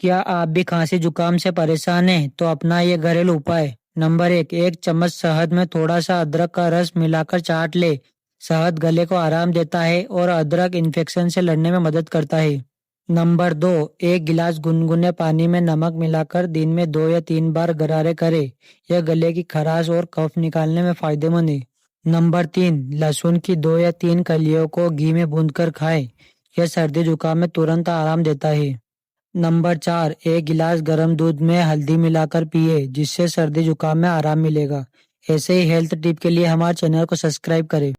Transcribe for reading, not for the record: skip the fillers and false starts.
क्या आप भी खांसी जुकाम से परेशान हैं तो अपना ये घरेलू उपाय। नंबर 1, 1 चम्मच शहद में थोड़ा सा अदरक का रस मिलाकर चाट ले। शहद गले को आराम देता है और अदरक इन्फेक्शन से लड़ने में मदद करता है। नंबर 2, 1 गिलास गुनगुने पानी में नमक मिलाकर दिन में 2 या 3 बार गरारे करे। यह गले की खराश और कफ निकालने में फायदेमंद है। नंबर 3, लहसुन की 2 या 3 कलियों को घी में भूनकर खाएं। यह सर्दी जुकाम में तुरंत आराम देता है। नंबर 4, 1 गिलास गर्म दूध में हल्दी मिलाकर पिए, जिससे सर्दी जुकाम में आराम मिलेगा। ऐसे ही हेल्थ टिप के लिए हमारे चैनल को सब्सक्राइब करें।